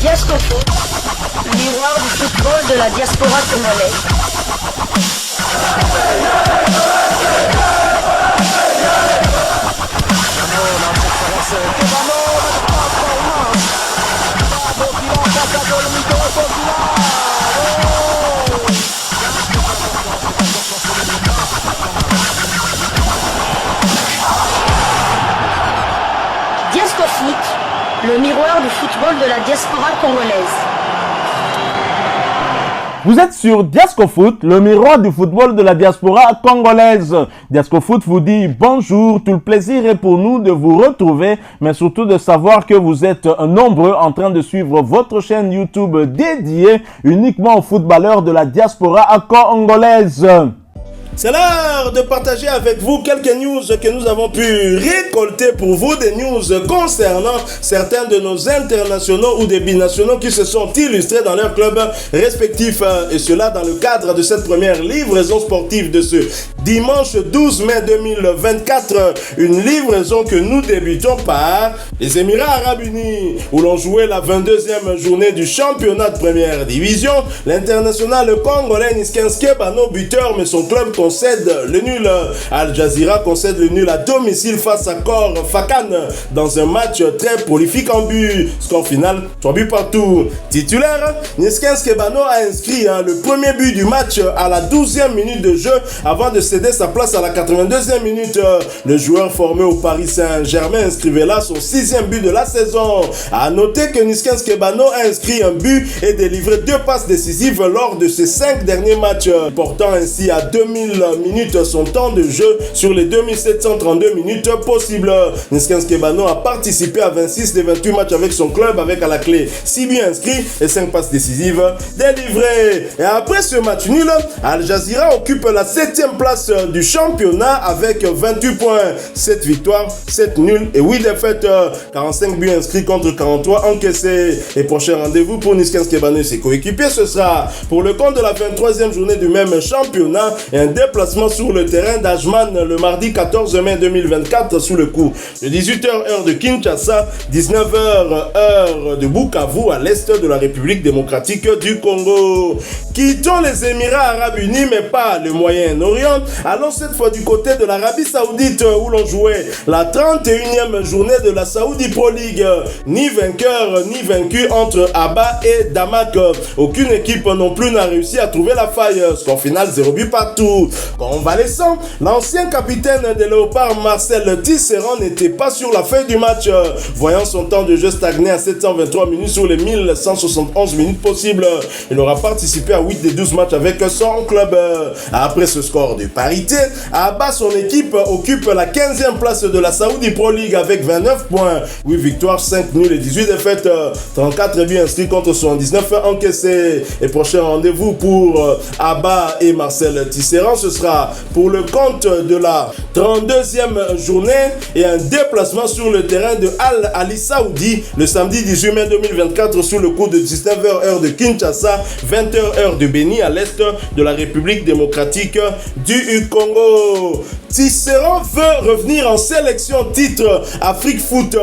Diasco Foot, miroir du football de la diaspora congolaise. Diasco Foot, le miroir du football de la diaspora congolaise. Vous êtes sur Diasco Foot, le miroir du football de la diaspora congolaise. Diasco Foot vous dit bonjour, tout le plaisir est pour nous de vous retrouver, mais surtout de savoir que vous êtes nombreux en train de suivre votre chaîne YouTube dédiée uniquement aux footballeurs de la diaspora congolaise. C'est l'heure de partager avec vous quelques news que nous avons pu récolter pour vous, des news concernant certains de nos internationaux ou des binationaux qui se sont illustrés dans leurs clubs respectifs, et cela dans le cadre de cette première livraison sportive de ce dimanche 12 mai 2024, une livraison que nous débutons par les Émirats Arabes Unis, où l'on jouait la 22e journée du championnat de première division. L'international congolais Niskenske Bano, buteur, mais son club concède le nul. Al Jazeera concède le nul à domicile face à Khor Fakan dans un match très prolifique en but. Score final, 3 buts partout. Titulaire, Niskenske Bano a inscrit le premier but du match à la 12e minute de jeu avant de céder sa place à la 82e minute. Le joueur formé au Paris Saint-Germain inscrivait là son 6e but de la saison. A noter que Niskenske Bano a inscrit un but et délivré 2 passes décisives lors de ses 5 derniers matchs, portant ainsi à 2000 minutes son temps de jeu sur les 2732 minutes possibles. Niskenske Bano a participé à 26 des 28 matchs avec son club, avec à la clé 6 buts inscrits et 5 passes décisives délivrées. Et après ce match nul, Al Jazeera occupe la 7e place du championnat avec 28 points, 7 victoires, 7 nuls et 8 défaites, 45 buts inscrits contre 43 encaissés. Et prochain rendez-vous pour Niskenske Bano et ses coéquipiers, ce sera pour le compte de la 23e journée du même championnat et un déplacement sur le terrain d'Ajman le mardi 14 mai 2024 sous le coup de 18h heure de Kinshasa, 19h heure de Bukavu à l'est de la République démocratique du Congo. Quittons les Émirats Arabes Unis mais pas le Moyen-Orient. Allons cette fois du côté de l'Arabie Saoudite où l'on jouait la 31e journée de la Saudi Pro League. Ni vainqueur ni vaincu entre Abba et Damak. Aucune équipe non plus n'a réussi à trouver la faille. Score final 0 but partout. Convalescent, l'ancien capitaine des Léopards Marcel Tisserand n'était pas sur la feuille du match, voyant son temps de jeu stagner à 723 minutes sur les 1171 minutes possibles. Il aura participé à 8 des 12 matchs avec son club. Après ce score de parité, Abba, son équipe, occupe la 15e place de la Saudi Pro League avec 29 points, 8 victoires, 5 nuls et 18 défaites, 34 buts inscrits contre 79 encaissés. Et prochain rendez-vous pour Abba et Marcel Tisserand, ce sera pour le compte de la 32e journée et un déplacement sur le terrain de Al Ali Saoudi le samedi 18 mai 2024 sous le coup de 19h heure de Kinshasa, 20h heure de Béni à l'est de la République démocratique du Congo. Tisserand veut revenir en sélection titre Afrique Foot,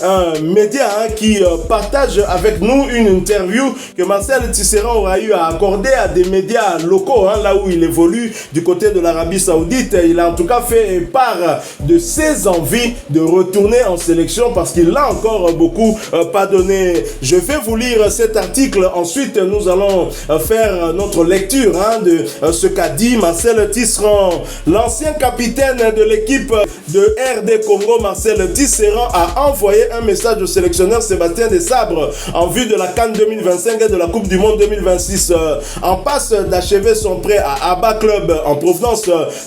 un média qui partage avec nous une interview que Marcel Tisserand aura eu à accorder à des médias locaux, là où il évolue du côté de l'Arabie Saoudite. Il a en tout cas fait part de ses envies de retourner en sélection parce qu'il l'a encore beaucoup pas donné. Je vais vous lire cet article, ensuite nous allons faire notre lecture de ce qu'a dit Marcel Tisserand. L'ancien capitaine de l'équipe de RD Congo, Marcel Tisserand, a envoyé un message au sélectionneur Sébastien Desabre en vue de la CAN 2025 et de la Coupe du Monde 2026. En passe d'achever son prêt à Abba Club en provenance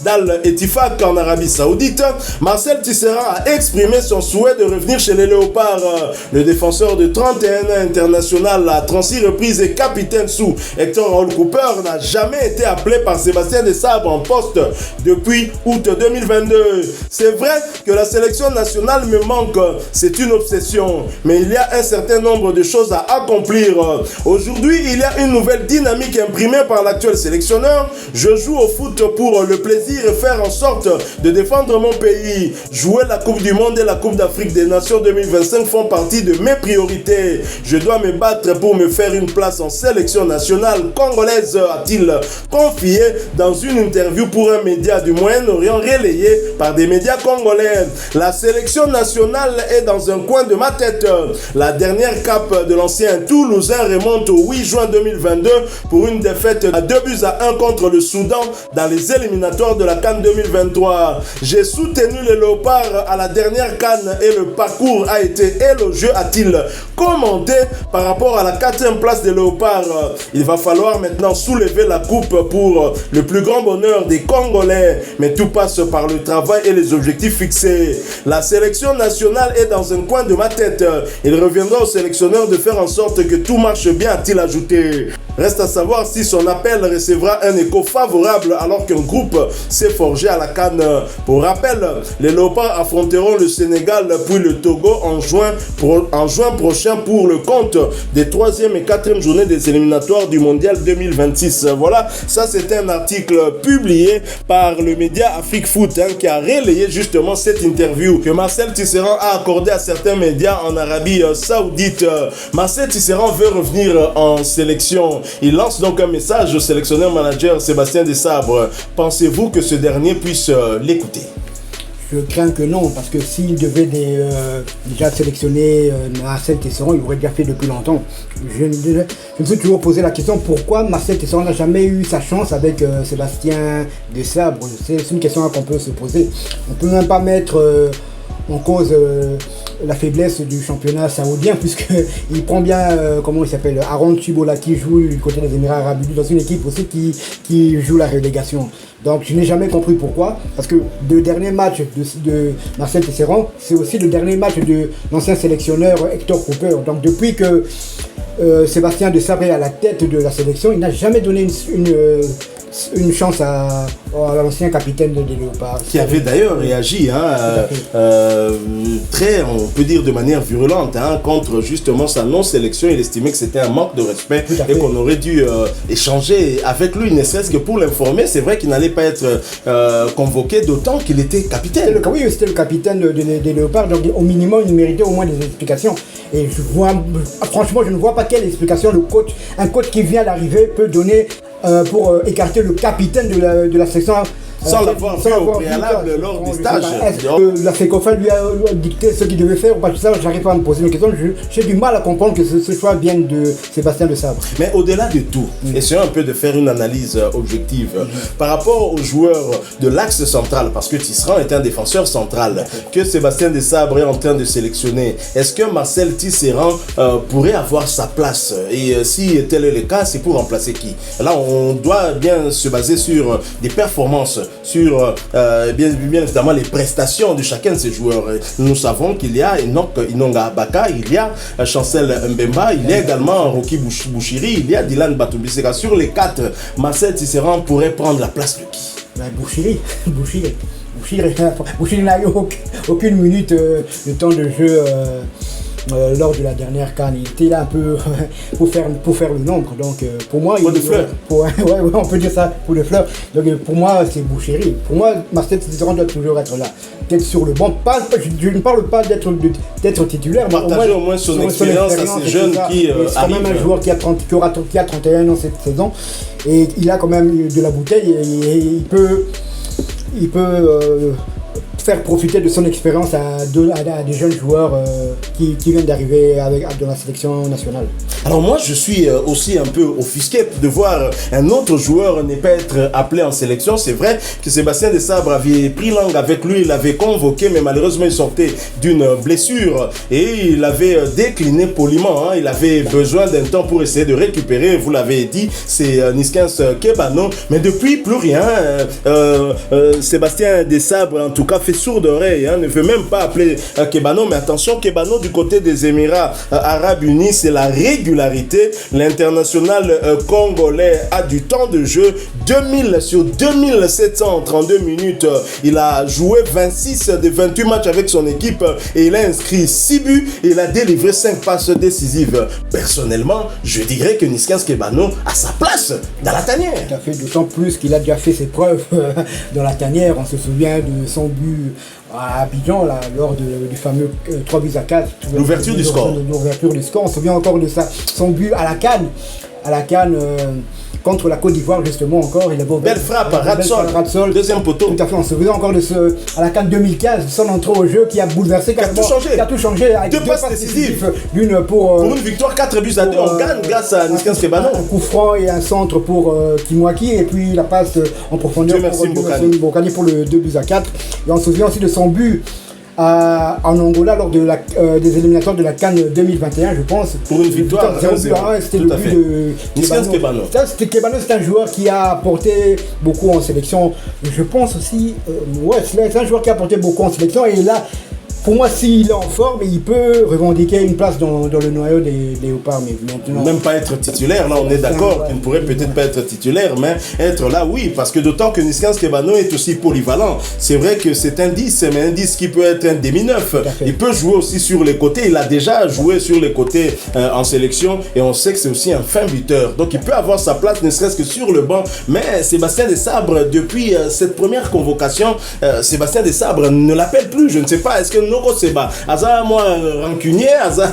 d'Al Ettifaq en Arabie Saoudite, Marcel Tisserand a exprimé son souhait de revenir chez les Léopards. Le défenseur de 31 ans international à 36 reprises et capitaine sous Hector Sélection Raoul Cooper n'a jamais été appelé par Sébastien Desabre en poste depuis août 2022. C'est vrai que la sélection nationale me manque, c'est une obsession, mais il y a un certain nombre de choses à accomplir. Aujourd'hui, il y a une nouvelle dynamique imprimée par l'actuel sélectionneur. Je joue au foot pour le plaisir et faire en sorte de défendre mon pays. Jouer la Coupe du Monde et la Coupe d'Afrique des Nations 2025 font partie de mes priorités. Je dois me battre pour me faire une place en sélection nationale congolaise, a-t-il confié dans une interview pour un média du Moyen-Orient relayé par des médias congolais. La sélection nationale est dans un coin de ma tête. La dernière cape de l'ancien Toulousain remonte au 8 juin 2022 pour une défaite à 2-1 contre le Soudan dans les éliminatoires de la CAN 2023. J'ai soutenu les Léopards à la dernière CAN et le parcours a été élogieux, a-t-il commenté par rapport à la 4e place des Léopards. Il va falloir maintenant soulever la coupe pour le plus grand bonheur des Congolais, mais tout passe par le travail et les objectifs fixés. La sélection nationale est dans un coin de ma tête. Il reviendra au sélectionneur de faire en sorte que tout marche bien, a-t-il ajouté. Reste à savoir si son appel recevra un écho favorable alors qu'un groupe s'est forgé à la CAN. Pour rappel, les Léopards affronteront le Sénégal puis le Togo en juin prochain pour le compte des 3e et 4e journées des éliminatoires du Mondial 2026. Voilà, ça c'était un article publié par le média Afrique Foot qui a relayé justement cette interview que Marcel Tisserand a accordée à certains médias en Arabie Saoudite. Marcel Tisserand veut revenir en sélection. Il lance donc un message au sélectionneur-manager Sébastien Desabre. Pensez-vous que ce dernier puisse l'écouter? Je crains que non, parce que s'il devait déjà sélectionner Marcel Tisserand, il aurait déjà fait depuis longtemps. Je me suis toujours posé la question pourquoi Marcel Tisserand n'a jamais eu sa chance avec Sébastien Desabre. C'est une question qu'on peut se poser. On ne peut même pas mettre en cause la faiblesse du championnat saoudien, puisqu'il prend bien, comment il s'appelle, Aaron Chibola, qui joue du côté des Émirats Arabes Unis, dans une équipe aussi qui joue la relégation. Donc je n'ai jamais compris pourquoi, parce que le dernier match de Marcel Tisserand, c'est aussi le dernier match de l'ancien sélectionneur Hector Cooper. Donc depuis que Sébastien Desabre est à la tête de la sélection, il n'a jamais donné une chance à l'ancien capitaine des Léopards. Qui avait d'ailleurs réagi très, on peut dire de manière virulente contre justement sa non-sélection. Il estimait que c'était un manque de respect et qu'on aurait dû échanger avec lui, ne serait-ce que pour l'informer. C'est vrai qu'il n'allait pas être convoqué, d'autant qu'il était capitaine. Oui, c'était le capitaine des Léopards, donc au minimum il méritait au moins des explications. Et franchement, je ne vois pas quelle explication un coach qui vient d'arriver peut donner pour écarter le capitaine de la section. Sans l'avoir vu au préalable lors des stages. Est-ce que la FECOFA lui a dicté ce qu'il devait faire ou pas? Tout ça, j'arrive pas à me poser une question. J'ai du mal à comprendre que ce choix vienne de Sébastien Desabre. Mais au-delà de tout, essayons un peu de faire une analyse objective par rapport aux joueurs de l'axe central, parce que Tisserand est un défenseur central que Sébastien Desabre est en train de sélectionner. Est-ce que Marcel Tisserand pourrait avoir sa place? Et si tel est le cas, c'est pour remplacer qui? Là, on doit bien se baser sur des performances, sur bien évidemment les prestations de chacun de ces joueurs. Nous savons qu'il y a Enoch Inonga Abaka, il y a Chancel Mbemba, il y a également Rocky Bouchiri, il y a Dylan Batubiseka. Sur les 4, Marcel Tisserand pourrait prendre la place de qui? Bouchiri n'a eu aucune minute de temps de jeu lors de la dernière CAN. Il était là un peu pour faire le nombre. Donc pour moi, pour de fleurs. On peut dire ça, pour de fleurs. Donc pour moi, c'est Bouchiri. Pour moi, Marcel Tisserand doit toujours être là. Peut-être sur le banc. Je ne parle pas d'être titulaire. Partager au moins son expérience à ces jeunes qui arrivent. C'est quand même un joueur qui a 31 ans cette saison. Et il a quand même de la bouteille. Et il peut faire profiter de son expérience à des jeunes joueurs qui viennent d'arriver dans la sélection nationale. Alors moi je suis aussi un peu offusqué de voir un autre joueur ne pas être appelé en sélection. C'est vrai que Sébastien Desabre avait pris langue avec lui, il l'avait convoqué, mais malheureusement il sortait d'une blessure et il avait décliné poliment. Il avait besoin d'un temps pour essayer de récupérer, vous l'avez dit, c'est Niskins Kebano, mais depuis plus rien. Sébastien Desabre en tout cas fait reste sourd d'oreille, ne veut même pas appeler Kebano. Mais attention, Kebano du côté des Émirats Arabes Unis, c'est la régularité. L'international congolais a du temps de jeu, 2000 sur 2732 minutes. Il a joué 26 des 28 matchs avec son équipe et il a inscrit 6 buts et il a délivré 5 passes décisives. Personnellement, je dirais que Niskans Kebano a sa place dans la tanière. Tout à fait, d'autant plus qu'il a déjà fait ses preuves dans la tanière. On se souvient de son but à Abidjan, là, lors du fameux 3-4. L'ouverture du score. L'ouverture du score. On se souvient encore de ça. Son but à la CAN. Contre la Côte d'Ivoire, justement, encore. Belle frappe, Radsol, deuxième poteau. Tout à fait, on se souvient encore de à la CAN 2015, son entrée au jeu qui a bouleversé, qui a tout changé. Avec deux passes décisives. L'une pour une victoire, 4-2. On gagne grâce à Niskans Kebano. Un coup franc et un centre pour Kimwaki, et puis la passe en profondeur pour Bokani pour le 2-4. Et on se souvient aussi de son but en Angola lors des éliminatoires de la CAN 2021, je pense. Pour une victoire, c'était le but de Kebano. Kebano, c'est un joueur qui a apporté beaucoup en sélection. Je pense aussi, c'est un joueur qui a apporté beaucoup en sélection, et là, pour moi, s'il est en forme, il peut revendiquer une place dans le noyau des Léopards. Mais maintenant, même pas être titulaire, là on est d'accord qu'il ne pourrait peut-être pas être titulaire, mais être là, oui, parce que d'autant que Niskans Kebano est aussi polyvalent. C'est vrai que c'est un 10, mais un 10 qui peut être un demi-neuf. Il peut jouer aussi sur les côtés, il a déjà joué sur les côtés en sélection, et on sait que c'est aussi un fin buteur. Donc il peut avoir sa place, ne serait-ce que sur le banc. Mais Sébastien Desabre, depuis cette première convocation, Sébastien Desabre ne l'appelle plus. Je ne sais pas, est-ce que Noko Seba, Aza, moi, rancunier, Aza,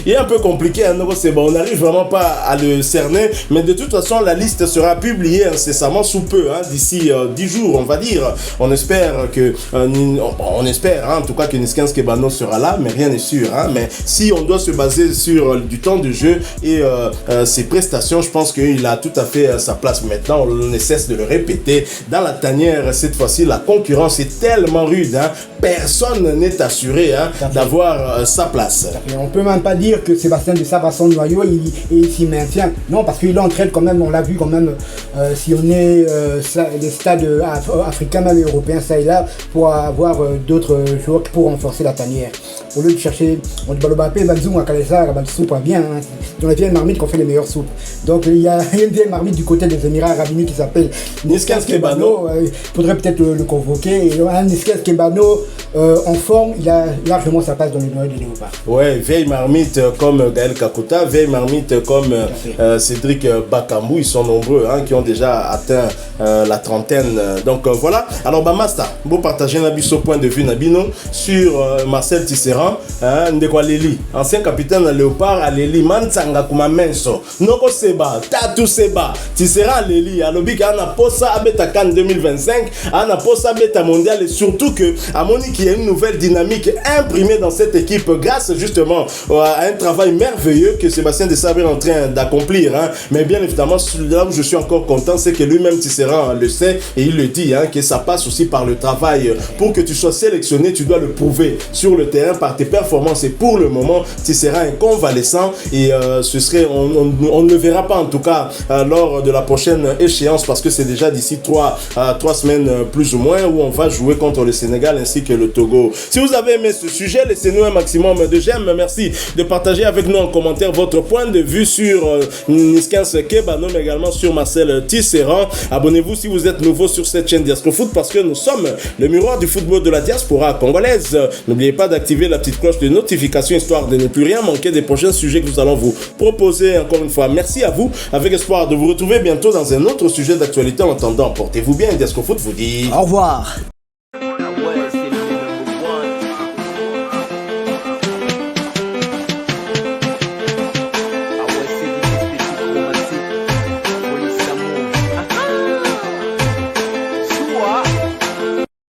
il est un peu compliqué, Noko Seba, on n'arrive vraiment pas à le cerner, mais de toute façon, la liste sera publiée incessamment sous peu, d'ici 10 jours, on va dire. On espère en tout cas que Niskans Kebano sera là, mais rien n'est sûr. Mais si on doit se baser sur du temps de jeu et ses prestations, je pense qu'il a tout à fait sa place. Maintenant, on ne cesse de le répéter, dans la tanière, cette fois-ci, la concurrence est tellement rude, personne n'est assuré d'avoir sa place. On peut même pas dire que Sébastien Desabre a son noyau et il s'y maintient. Non, parce qu'il entraîne quand même, on l'a vu quand même, si on est les stades africains, même européens, ça et là, pour avoir d'autres joueurs pour renforcer la tanière. Au lieu de chercher, on dit Balobapé, Banzoum, Akalesa, soupe bien. Dans les vieilles marmites qu'on fait les meilleures soupes. Donc il y a une vieille marmite du côté des Émirats Arabes Unis qui s'appelle Niskans Kebano. Il faudrait peut-être le convoquer. Et un Niskans Kebano en forme, il a largement sa place dans le noyau des Léopards. Ouais, vieille marmite comme Gaël Kakuta, vieille marmite comme Cédric Bakambu, ils sont nombreux qui ont déjà atteint la trentaine. Donc voilà. Alors Bamasta, vous partagez un point de vue Nabino sur Marcel Tisserand, Ndekwa Leli, ancien capitaine Léopard à Leli, Mansanga Kumamenso, Noko Seba, Tatu Seba, Tisserand Leli, Alobik Ana Posa Abeta CAN 2025, Ana Posa Abeta Mondial, et surtout que Amoni qui a une nouvelle dynamique imprimée dans cette équipe grâce justement à un travail merveilleux que Sébastien Desabre est en train d'accomplir. Mais bien évidemment, là où je suis encore content, c'est que lui-même Tisserand le sait et il le dit, que ça passe aussi par le travail. Pour que tu sois sélectionné, tu dois le prouver sur le terrain par tes performances, et pour le moment, Tisserand est convalescent et on ne le verra pas en tout cas lors de la prochaine échéance, parce que c'est déjà d'ici 3 semaines plus ou moins où on va jouer contre le Sénégal ainsi que le Togo. Si vous avez aimé ce sujet, laissez-nous un maximum de j'aime. Merci de partager avec nous en commentaire votre point de vue sur Niskans Kebano, mais également sur Marcel Tisserand. Abonnez-vous si vous êtes nouveau sur cette chaîne Diaspora Foot, parce que nous sommes le miroir du football de la diaspora congolaise. N'oubliez pas d'activer la petite cloche de notification histoire de ne plus rien manquer des prochains sujets que nous allons vous proposer. Encore une fois, merci à vous, avec espoir de vous retrouver bientôt dans un autre sujet d'actualité. En attendant, portez-vous bien. Diaspora Foot vous dit au revoir.